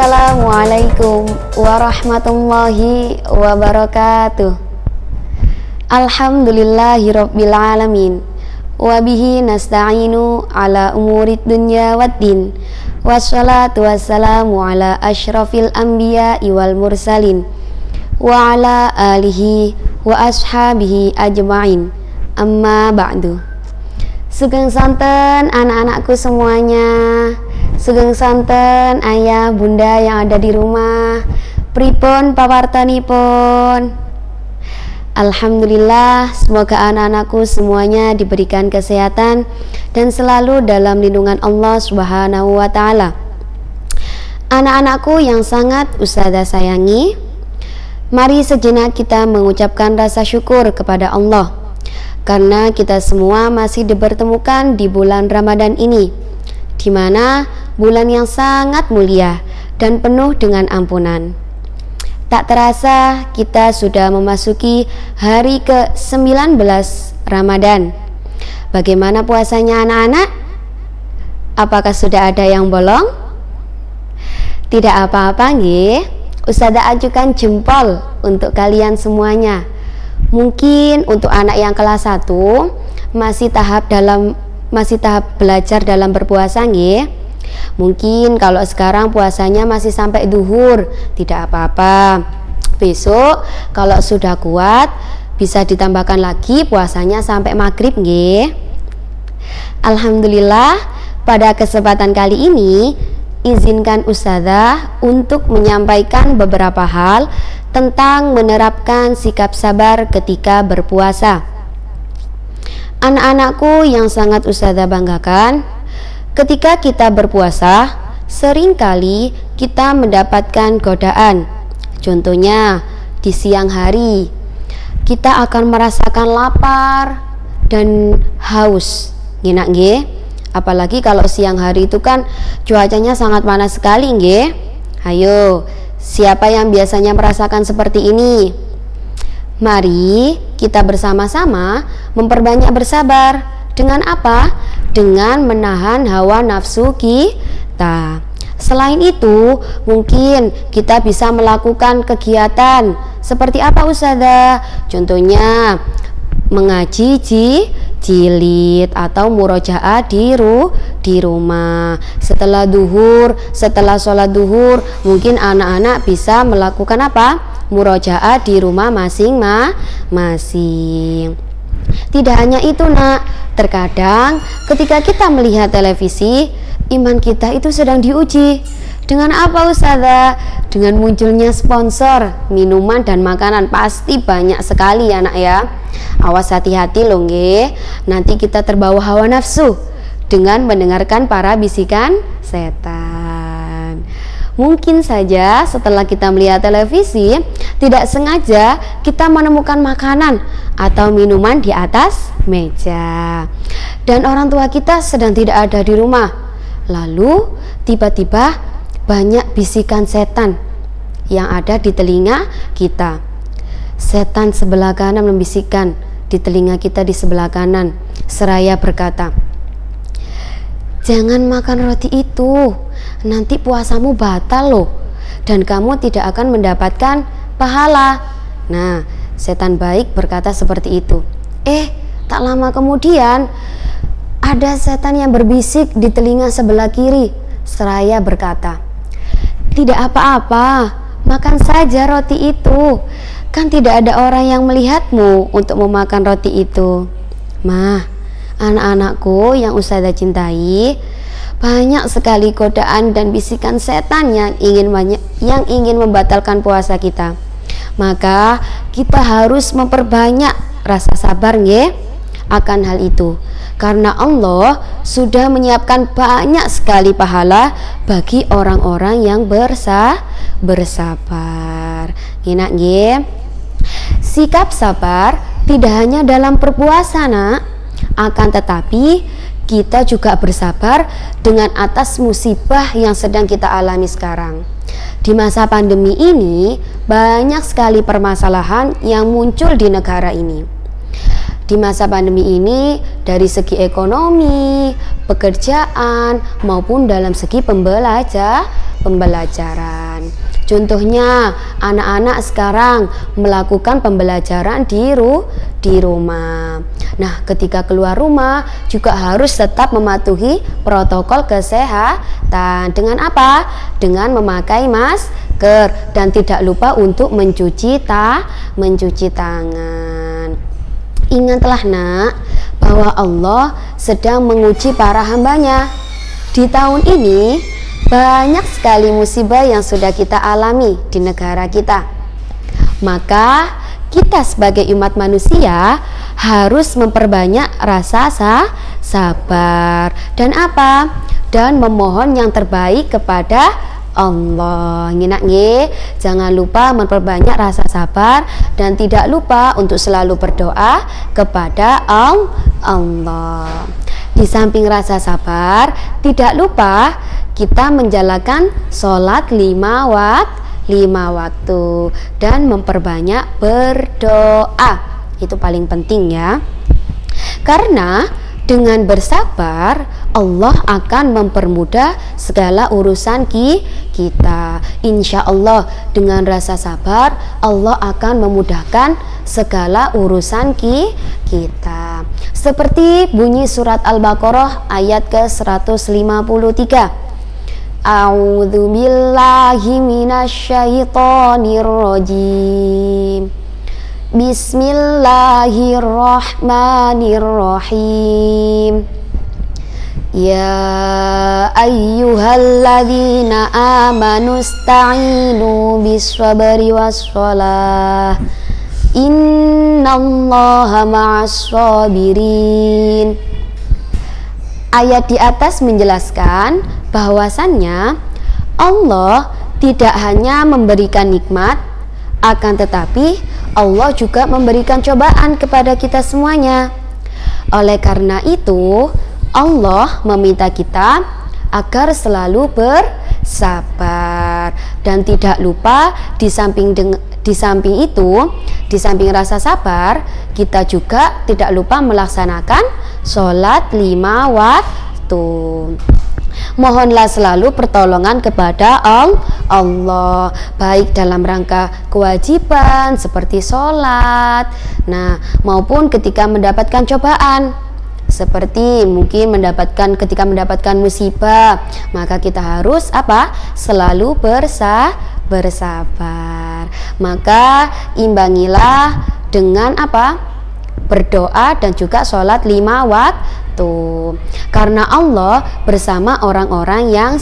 Assalamualaikum warahmatullahi wabarakatuh. Alhamdulillahirabbil alamin. Wabihi nasta'inu ala umurid dunya waddin. Wassalatu wassalamu ala asyrafil anbiya'i wal mursalin wa ala alihi wa ashabihi ajma'in. Amma ba'du. Sugeng santen anak-anakku semuanya. Sugeng santen ayah bunda yang ada di rumah. Pripun pawartanipun? Alhamdulillah, semoga anak-anakku semuanya diberikan kesehatan dan selalu dalam lindungan Allah Subhanahu wa taala. Anak-anakku yang sangat Ustazah sayangi, mari sejenak kita mengucapkan rasa syukur kepada Allah karena kita semua masih dipertemukan di bulan Ramadan ini, di mana bulan yang sangat mulia dan penuh dengan ampunan. Tak terasa kita sudah memasuki hari ke-19 Ramadan. Bagaimana puasanya anak-anak? Apakah sudah ada yang bolong? Tidak apa-apa nggih. Ustazah ajukan jempol untuk kalian semuanya. Mungkin untuk anak yang kelas 1 masih tahap belajar dalam berpuasa nggih. Mungkin kalau sekarang puasanya masih sampai duhur, tidak apa-apa. Besok kalau sudah kuat bisa ditambahkan lagi puasanya sampai maghrib nggih. Alhamdulillah, pada kesempatan kali ini izinkan Ustazah untuk menyampaikan beberapa hal tentang menerapkan sikap sabar ketika berpuasa. Anak-anakku yang sangat Ustazah banggakan, ketika kita berpuasa, seringkali kita mendapatkan godaan. Contohnya, di siang hari, kita akan merasakan lapar dan haus. Enak nggih? Apalagi kalau siang hari itu kan cuacanya sangat panas sekali nggih. Ayo, siapa yang biasanya merasakan seperti ini? Mari kita bersama-sama memperbanyak bersabar. Dengan apa? Dengan menahan hawa nafsu kita. Selain itu, mungkin kita bisa melakukan kegiatan seperti apa Ustazah? Contohnya mengaji jilid atau murojaah di rumah. Setelah sholat duhur, mungkin anak-anak bisa melakukan apa? Murojaah di rumah masing-masing. Tidak hanya itu nak, terkadang ketika kita melihat televisi, iman kita itu sedang diuji. Dengan apa Ustazah? Dengan munculnya sponsor minuman dan makanan, pasti banyak sekali ya nak ya. Awas hati-hati loh nggih, nanti kita terbawa hawa nafsu dengan mendengarkan para bisikan setan. Mungkin saja setelah kita melihat televisi, tidak sengaja kita menemukan makanan atau minuman di atas meja dan orang tua kita sedang tidak ada di rumah. Lalu tiba-tiba banyak bisikan setan yang ada di telinga kita. Setan sebelah kanan membisikkan di telinga kita di sebelah kanan, seraya berkata, "Jangan makan roti itu, nanti puasamu batal loh, dan kamu tidak akan mendapatkan pahala." Nah, setan baik berkata seperti itu. Tak lama kemudian ada setan yang berbisik di telinga sebelah kiri, seraya berkata, "Tidak apa-apa, makan saja roti itu, kan tidak ada orang yang melihatmu untuk memakan roti itu." Mah, anak-anakku yang Ustazah cintai, banyak sekali godaan dan bisikan setan yang ingin membatalkan puasa kita. Maka kita harus memperbanyak rasa sabar nggih akan hal itu, karena Allah sudah menyiapkan banyak sekali pahala bagi orang-orang yang bersabar. Enak nggih? Sikap sabar tidak hanya dalam berpuasa nak, akan tetapi kita juga bersabar dengan atas musibah yang sedang kita alami sekarang. Di masa pandemi ini banyak sekali permasalahan yang muncul di negara ini. Di masa pandemi ini dari segi ekonomi, pekerjaan maupun dalam segi pembelajaran. Contohnya, anak-anak sekarang melakukan pembelajaran di rumah. Nah, ketika keluar rumah juga harus tetap mematuhi protokol kesehatan. Dengan apa? Dengan memakai masker dan tidak lupa untuk mencuci tangan. Ingatlah nak, bahwa Allah sedang menguji para hambanya. Di tahun ini banyak sekali musibah yang sudah kita alami di negara kita. Maka kita sebagai umat manusia harus memperbanyak rasa sabar dan apa? Dan memohon yang terbaik kepada Allah. Nginak nggih, jangan lupa memperbanyak rasa sabar dan tidak lupa untuk selalu berdoa kepada Allah. Di samping rasa sabar, tidak lupa kita menjalankan sholat 5 waktu dan memperbanyak berdoa. Itu paling penting ya. Karena dengan bersabar Allah akan mempermudah segala urusan kita. Insya Allah dengan rasa sabar Allah akan memudahkan segala urusan kita. Seperti bunyi surat Al-Baqarah ayat ke-153. A'udzu billahi minasyaitonir rajim. Bismillahirrahmanirrahim. Ya ayyuhalladzina amanu ista'inu bis-sabri was-shalah. Innallaha ma'as-sabirin. Ayat di atas menjelaskan bahwasannya Allah tidak hanya memberikan nikmat, akan tetapi Allah juga memberikan cobaan kepada kita semuanya. Oleh karena itu Allah meminta kita agar selalu bersabar dan tidak lupa di samping rasa sabar, kita juga tidak lupa melaksanakan sholat 5 waktu. Mohonlah selalu pertolongan kepada Allah, baik dalam rangka kewajiban seperti sholat, maupun ketika mendapatkan cobaan, seperti mungkin ketika mendapatkan musibah, maka kita harus selalu bersabar. Maka imbangilah dengan berdoa dan juga sholat 5 waktu, karena Allah bersama orang-orang yang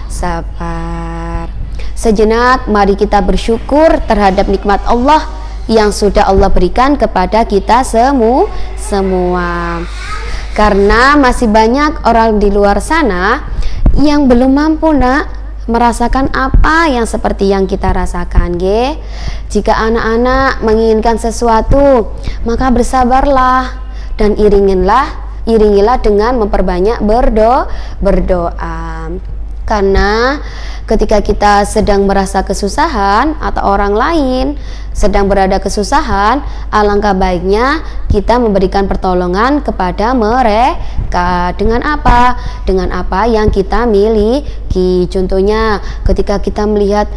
sabar. Sejenak mari kita bersyukur terhadap nikmat Allah yang sudah Allah berikan kepada kita semua. Karena masih banyak orang di luar sana yang belum mampu merasakan apa yang seperti yang kita rasakan. Jika anak-anak menginginkan sesuatu, maka bersabarlah dan iringilah dengan memperbanyak berdoa. Karena ketika kita sedang merasa kesusahan atau orang lain sedang berada kesusahan, alangkah baiknya kita memberikan pertolongan kepada mereka dengan apa? Dengan apa yang kita miliki. Contohnya ketika kita melihat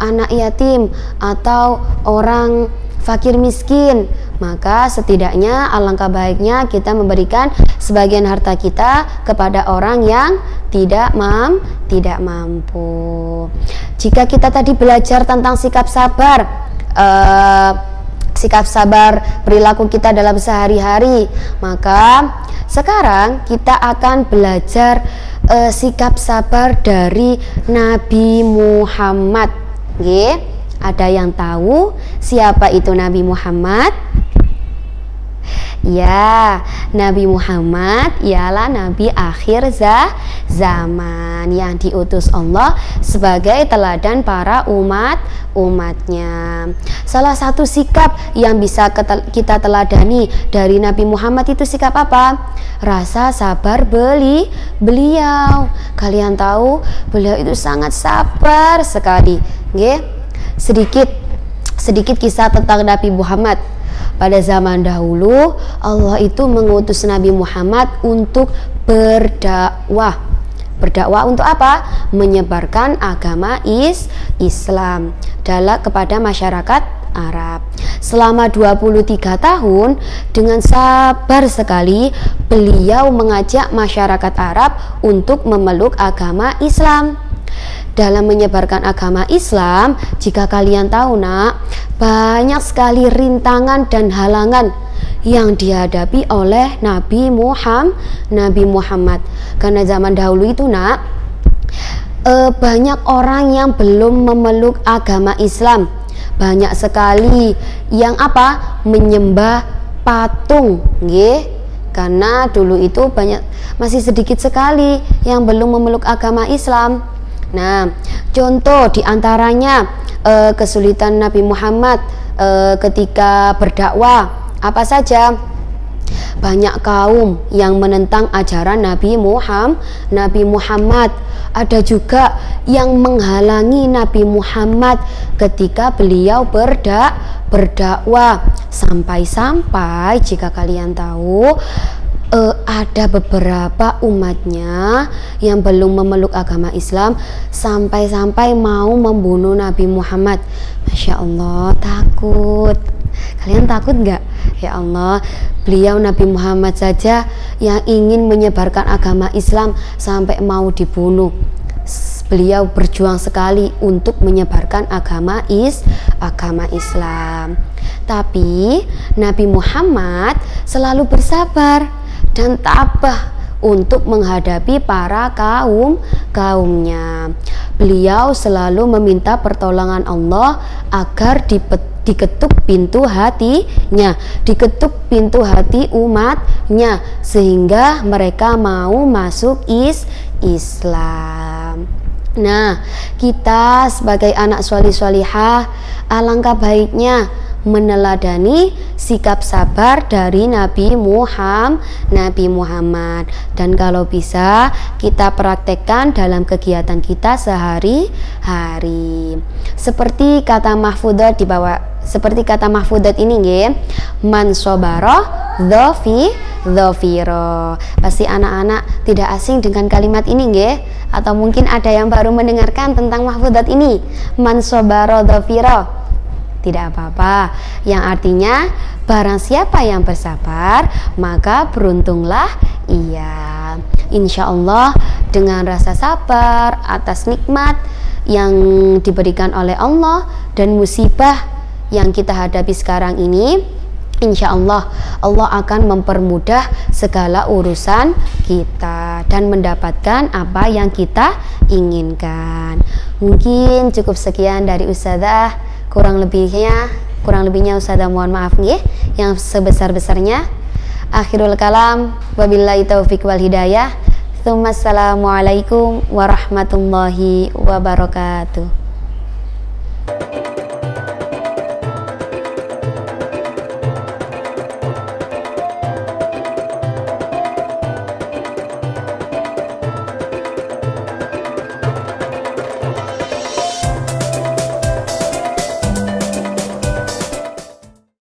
anak yatim atau orang fakir miskin, maka setidaknya alangkah baiknya kita memberikan sebagian harta kita kepada orang yang tidak mampu. Jika kita tadi belajar tentang sikap sabar perilaku kita dalam sehari-hari, maka sekarang kita akan belajar sikap sabar dari Nabi Muhammad. Ada yang tahu siapa itu Nabi Muhammad? Ya, Nabi Muhammad ialah Nabi akhir zaman yang diutus Allah sebagai teladan para umatnya. Salah satu sikap yang bisa kita teladani dari Nabi Muhammad itu sikap apa? Rasa sabar beliau. Kalian tahu beliau itu sangat sabar sekali. Sedikit kisah tentang Nabi Muhammad. pada zaman dahulu Allah itu mengutus Nabi Muhammad untuk berdakwah. Berdakwah untuk apa? Menyebarkan agama Islam kepada masyarakat Arab. Selama 23 tahun dengan sabar sekali beliau mengajak masyarakat Arab untuk memeluk agama Islam. Dalam menyebarkan agama Islam, jika kalian tahu nak, banyak sekali rintangan dan halangan yang dihadapi oleh Nabi Muhammad. Karena zaman dahulu itu nak, banyak orang yang belum memeluk agama Islam. Banyak sekali yang menyembah patung, nggih. Karena dulu itu masih sedikit sekali yang belum memeluk agama Islam. Nah, contoh diantaranya kesulitan Nabi Muhammad ketika berdakwah apa saja? Banyak kaum yang menentang ajaran Nabi Muhammad. Ada juga yang menghalangi Nabi Muhammad ketika beliau berdakwah. Sampai-sampai jika kalian tahu, ada beberapa umatnya yang belum memeluk agama Islam sampai-sampai mau membunuh Nabi Muhammad. Masya Allah, takut. Kalian takut nggak? Ya Allah, beliau Nabi Muhammad saja yang ingin menyebarkan agama Islam sampai mau dibunuh. Beliau berjuang sekali untuk menyebarkan agama Islam. Tapi Nabi Muhammad selalu bersabar dan tabah untuk menghadapi para kaumnya. Beliau selalu meminta pertolongan Allah agar diketuk pintu hatinya, diketuk pintu hati umatnya, sehingga mereka mau masuk Islam. Nah, kita sebagai anak sholih-sholihah, alangkah baiknya meneladani sikap sabar dari Nabi Muhammad, dan kalau bisa kita praktekkan dalam kegiatan kita sehari-hari. Seperti kata mahfudzat di bawah, seperti kata mahfudzat ini nggih, man sobaro dhafiro. Pasti anak-anak tidak asing dengan kalimat ini nggih, atau mungkin ada yang baru mendengarkan tentang mahfudzat ini, man sobaro dhafiro. Tidak apa-apa, yang artinya barang siapa yang bersabar maka beruntunglah ia. Insya Allah dengan rasa sabar atas nikmat yang diberikan oleh Allah dan musibah yang kita hadapi sekarang ini, insya Allah Allah akan mempermudah segala urusan kita dan mendapatkan apa yang kita inginkan. Mungkin cukup sekian dari Ustadzah. Kurang lebihnya Ustadzah mohon maaf nih yang sebesar-besarnya. Akhirul kalam, wabillahi taufiq wal hidayah. Assalamualaikum warahmatullahi wabarakatuh.